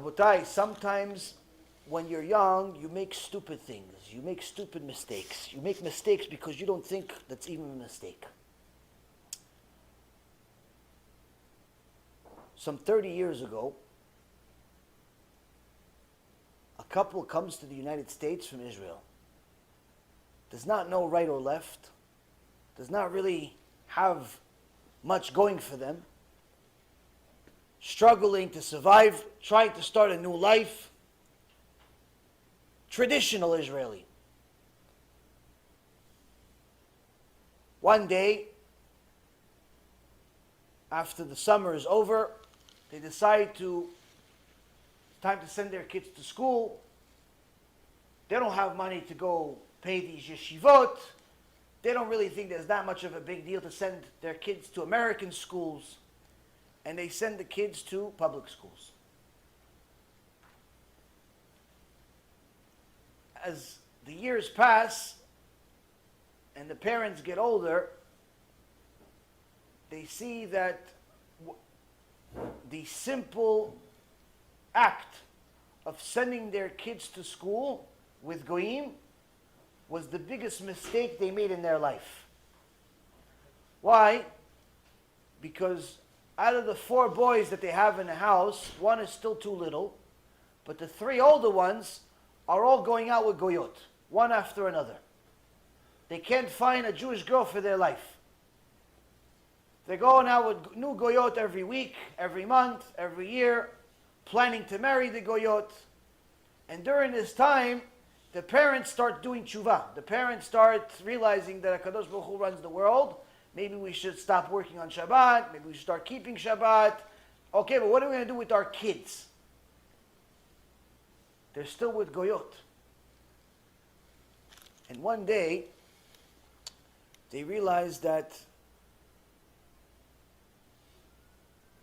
Rabotai, sometimes when you're young, you make stupid things. You make stupid mistakes. You make mistakes because you don't think that's even a mistake. Some 30 years ago, a couple comes to the United States from Israel. Does not know right or left. Does not really have much going for them. Struggling to survive, trying to start a new life. Traditional Israeli. One day, after the summer is over, they decide it's time to send their kids to school. They don't have money to go pay these yeshivot. They don't really think there's that much of a big deal to send their kids to American schools. And they send the kids to public schools. As the years pass and the parents get older, they see that the simple act of sending their kids to school with goyim was the biggest mistake they made in their life. Why? Because out of the 4 boys that they have in the house, 1 is still too little, but the 3 older ones are all going out with goyot, one after another. They can't find a Jewish girl for their life. They're going out with new goyot every week, every month, every year, planning to marry the goyot. And during this time, the parents start doing tshuva. The parents start realizing that HaKadosh Baruch Hu runs the world. Maybe we should stop working on Shabbat. Maybe we should start keeping Shabbat. Okay, but what are we going to do with our kids? They're still with goyot. And one day, they realized that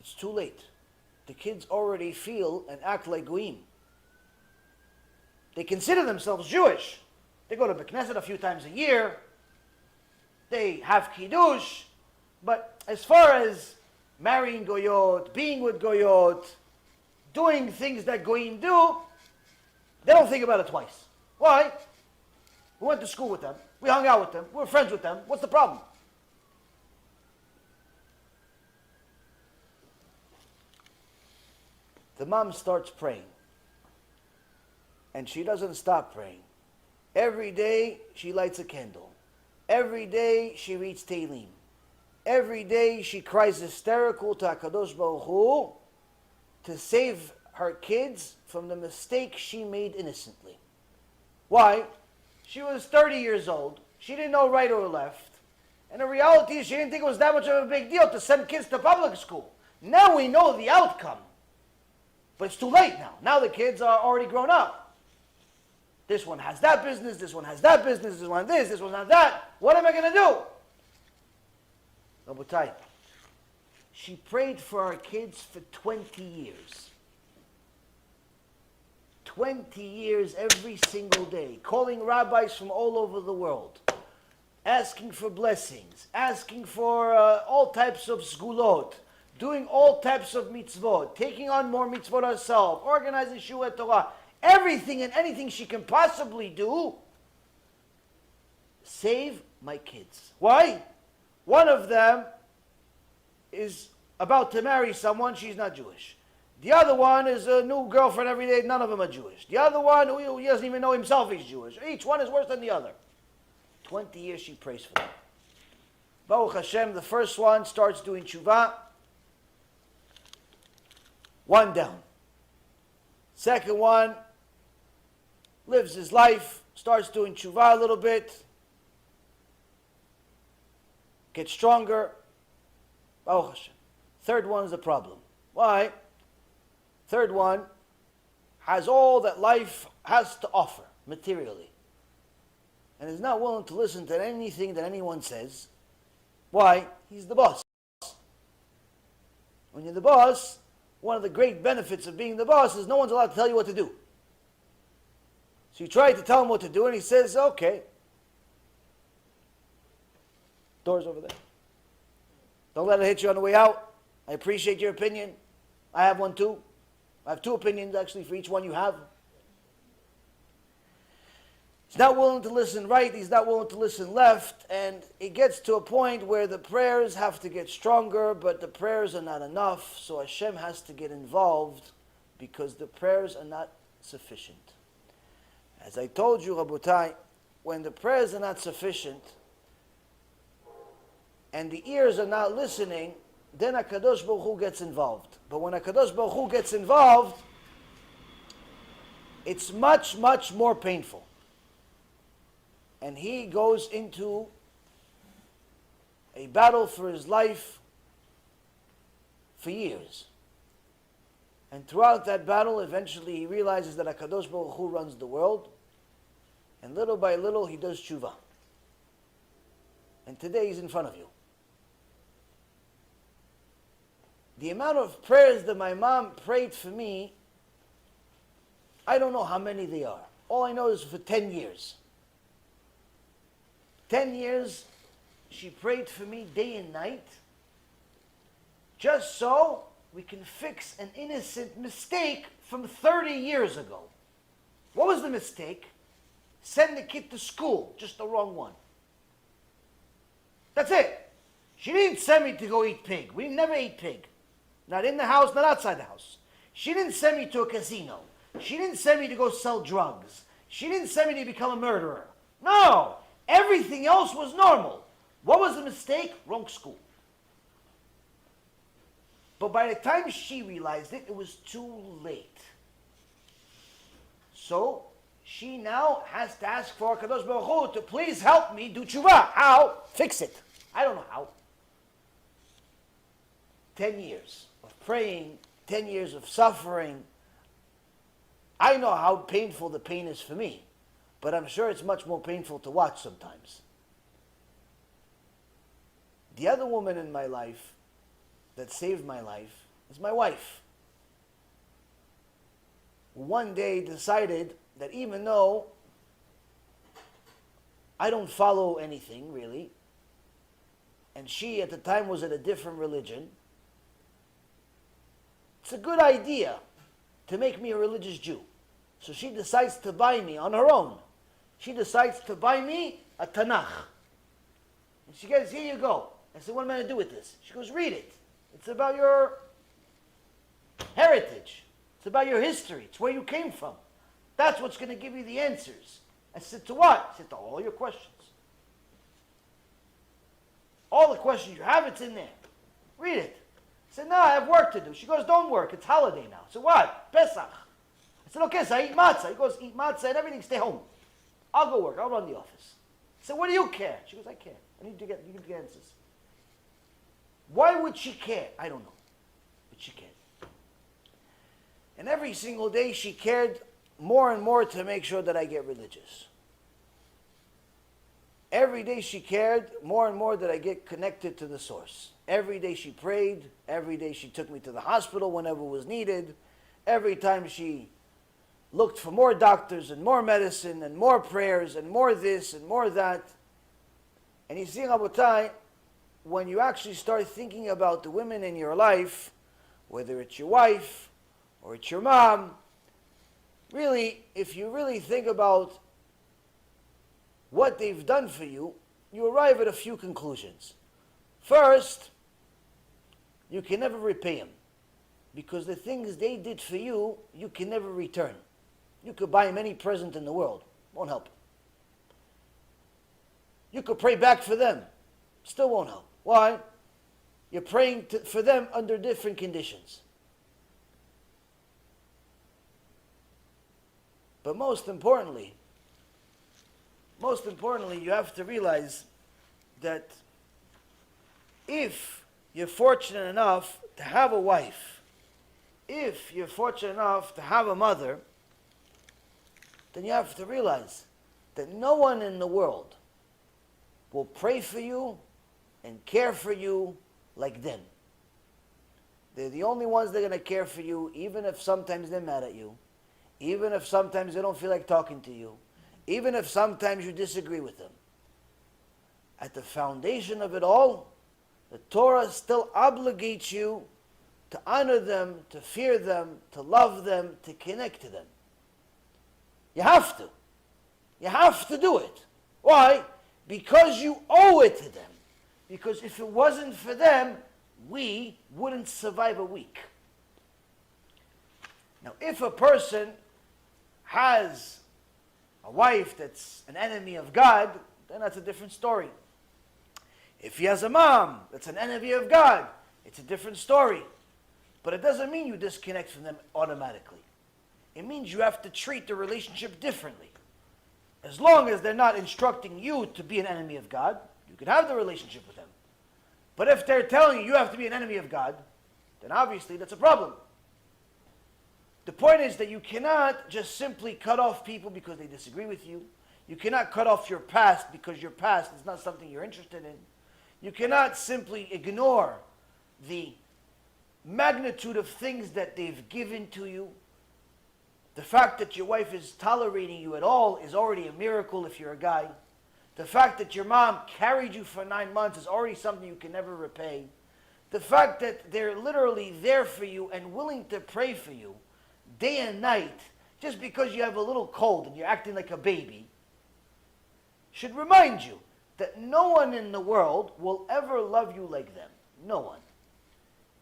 it's too late. The kids already feel and act like goyim. They consider themselves Jewish. They go to the Knesset a few times a year. They have kiddush. But as far as marrying goyot, being with goyot, doing things that goyim do, they don't think about it twice. Why? We went to school with them. We hung out with them. We were friends with them. What's the problem? The mom starts praying. And she doesn't stop praying. Every day she lights a candle. Every day she reads Tehillim. Every day she cries hysterical to HaKadosh Baruch Hu to save her kids from the mistake she made innocently. Why? She was 30 years old. She didn't know right or left. And the reality is she didn't think it was that much of a big deal to send kids to public school. Now we know the outcome. But it's too late now. Now the kids are already grown up. This one has that business, this one has that business, this one has this one has that. What am I going to do? Rabotai, she prayed for our kids for 20 years. 20 years every single day, calling rabbis from all over the world, asking for blessings, asking for all types of sgulot, doing all types of mitzvot, taking on more mitzvot herself, organizing Shiur Torah, everything and anything she can possibly do, save my kids. Why? One of them is about to marry someone, she's not Jewish. The other one is a new girlfriend every day, none of them are Jewish. The other one, who he doesn't even know himself he's Jewish. Each one is worse than the other. 20 years she prays for them. Baruch Hashem, the first one starts doing tshuva. 1 down. Second one lives his life, starts doing tshuva a little bit, gets stronger. Baruch Hashem. Third one is the problem. Why? Third one has all that life has to offer materially and is not willing to listen to anything that anyone says. Why? He's the boss. When you're the boss, one of the great benefits of being the boss is no one's allowed to tell you what to do. So you try to tell him what to do and he says, okay. Door's over there. Don't let it hit you on the way out. I appreciate your opinion. I have one too. I have two opinions actually for each one you have. He's not willing to listen right, he's not willing to listen left, and it gets to a point where the prayers have to get stronger, but the prayers are not enough, so Hashem has to get involved because the prayers are not sufficient. As I told you, Rabotai, when the prayers are not sufficient and the ears are not listening, then HaKadosh Baruch Hu gets involved. But when HaKadosh Baruch Hu gets involved, it's much, much more painful. And he goes into a battle for his life for years. And throughout that battle, eventually he realizes that HaKadosh Baruch Hu runs the world. And little by little, he does tshuva. And today he's in front of you. The amount of prayers that my mom prayed for me, I don't know how many they are. All I know is for 10 years. 10 years, she prayed for me day and night, just so we can fix an innocent mistake from 30 years ago. What was the mistake? Send the kid to school, just the wrong one. That's it. She didn't send me to go eat pig. We never ate pig. Not in the house, not outside the house. She didn't send me to a casino. She didn't send me to go sell drugs. She didn't send me to become a murderer. No! Everything else was normal. What was the mistake? Wrong school. But by the time she realized it, it was too late. So, she now has to ask for HaKadosh Baruch Hu to please help me do tshuva. How? Fix it. I don't know how. 10 years of praying, 10 years of suffering. I know how painful the pain is for me, but I'm sure it's much more painful to watch sometimes. The other woman in my life that saved my life is my wife. One day decided that even though I don't follow anything really, and she at the time was in a different religion, it's a good idea to make me a religious Jew. So she decides to buy me on her own. She decides to buy me a Tanakh. And she goes, here you go. I said, what am I going to do with this? She goes, read it. It's about your heritage. It's about your history. It's where you came from. That's what's going to give you the answers. I said, to what? I said, to all your questions. All the questions you have, it's in there. Read it. I said, no, I have work to do. She goes, don't work. It's holiday now. So what? Pesach. I said, okay, so I eat matzah. He goes, eat matzah and everything, stay home. I'll go work. I'll run the office. I said, what do you care? She goes, I care. I need to get answers. Why would she care? I don't know. But she cared. And every single day she cared more and more to make sure that I get religious. Every day she cared more and more that I get connected to the source. Every day she prayed. Every day she took me to the hospital whenever was needed. Every time she looked for more doctors and more medicine and more prayers and more this and more that. And you see, Rabotai, when you actually start thinking about the women in your life, whether it's your wife or it's your mom, really, if you really think about what they've done for you, you arrive at a few conclusions. First, you can never repay them, because the things they did for you, you can never return. You could buy them any present in the world, won't help. You could pray back for them, still won't help. Why? You're praying for them under different conditions. But most importantly, you have to realize that if you're fortunate enough to have a wife, if you're fortunate enough to have a mother, then you have to realize that no one in the world will pray for you and care for you like them. They're the only ones that are going to care for you, even if sometimes they're mad at you, even if sometimes they don't feel like talking to you, even if sometimes you disagree with them. At the foundation of it all, the Torah still obligates you to honor them, to fear them, to love them, to connect to them. You have to. You have to do it. Why? Because you owe it to them. Because if it wasn't for them, we wouldn't survive a week. Now, if a person has a wife that's an enemy of God, then that's a different story. If he has a mom that's an enemy of God, it's a different story. But it doesn't mean you disconnect from them automatically. It means you have to treat the relationship differently. As long as they're not instructing you to be an enemy of God, you can have the relationship with them. But if they're telling you you have to be an enemy of God, then obviously that's a problem. The point is that you cannot just simply cut off people because they disagree with you. You cannot cut off your past because your past is not something you're interested in. You cannot simply ignore the magnitude of things that they've given to you. The fact that your wife is tolerating you at all is already a miracle if you're a guy. The fact that your mom carried you for 9 months is already something you can never repay. The fact that they're literally there for you and willing to pray for you day and night, just because you have a little cold and you're acting like a baby, should remind you that no one in the world will ever love you like them. No one.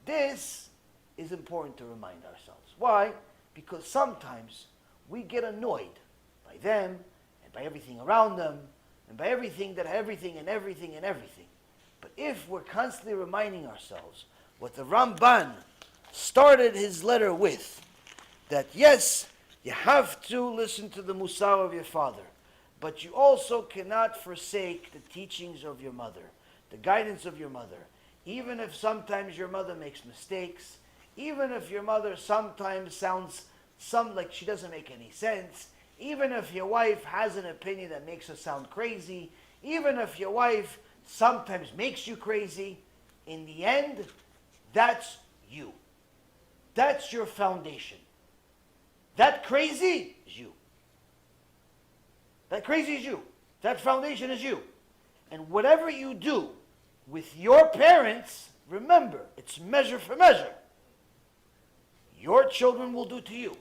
This is important to remind ourselves. Why? Because sometimes we get annoyed by them and by everything around them and by everything. But if we're constantly reminding ourselves what the Ramban started his letter with, that yes, you have to listen to the Musar of your father, but you also cannot forsake the teachings of your mother, the guidance of your mother. Even if sometimes your mother makes mistakes, even if your mother sometimes sounds like she doesn't make any sense, even if your wife has an opinion that makes her sound crazy, even if your wife sometimes makes you crazy, in the end, that's you. That's your foundation. That crazy is you. That crazy is you. That foundation is you. And whatever you do with your parents, remember, it's measure for measure. Your children will do to you.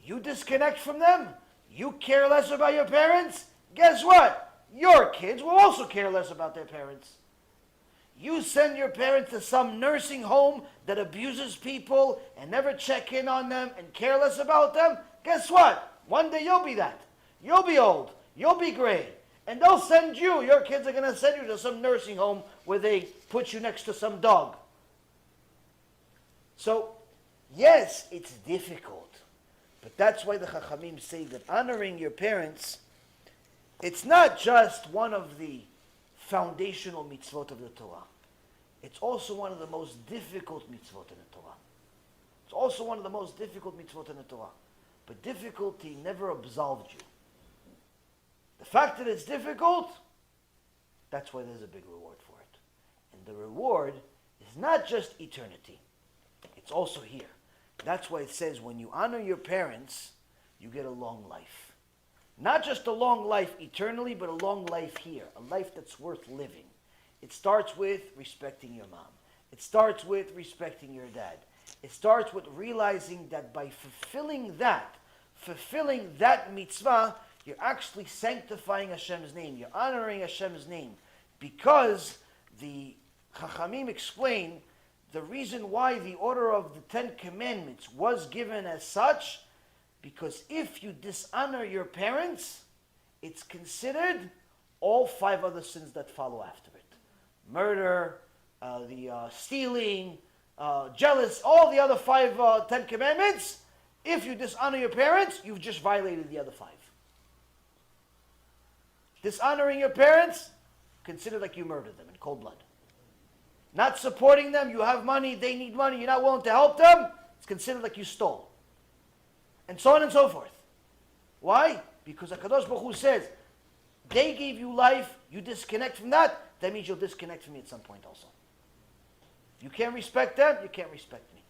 You disconnect from them, you care less about your parents, guess what? Your kids will also care less about their parents. You send your parents to some nursing home that abuses people and never check in on them and care less about them, guess what? One day you'll be that. You'll be old. You'll be gray. And they'll send you, your kids are going to send you to some nursing home where they put you next to some dog. So, yes, it's difficult. But that's why the Chachamim say that honoring your parents, it's not just one of the foundational mitzvot of the Torah. It's also one of the most difficult mitzvot in the Torah. It's also one of the most difficult mitzvot in the Torah. But difficulty never absolved you. The fact that it's difficult, that's why there's a big reward for it. And the reward is not just eternity. It's also here. That's why it says when you honor your parents, you get a long life. Not just a long life eternally, but a long life here. A life that's worth living. It starts with respecting your mom. It starts with respecting your dad. It starts with realizing that by fulfilling that mitzvah, you're actually sanctifying Hashem's name. You're honoring Hashem's name. Because the Chachamim explain the reason why the order of the 10 Commandments was given as such, because if you dishonor your parents, it's considered all 5 other sins that follow after it. Murder, stealing, jealous, all the other 10 Commandments. If you dishonor your parents, you've just violated the other 5. Dishonoring your parents, consider like you murdered them in cold blood. Not supporting them, you have money, they need money, you're not willing to help them, it's considered like you stole. And so on and so forth. Why? Because HaKadosh Baruch Hu says, they gave you life, you disconnect from that, that means you'll disconnect from me at some point also. You can't respect them, you can't respect me.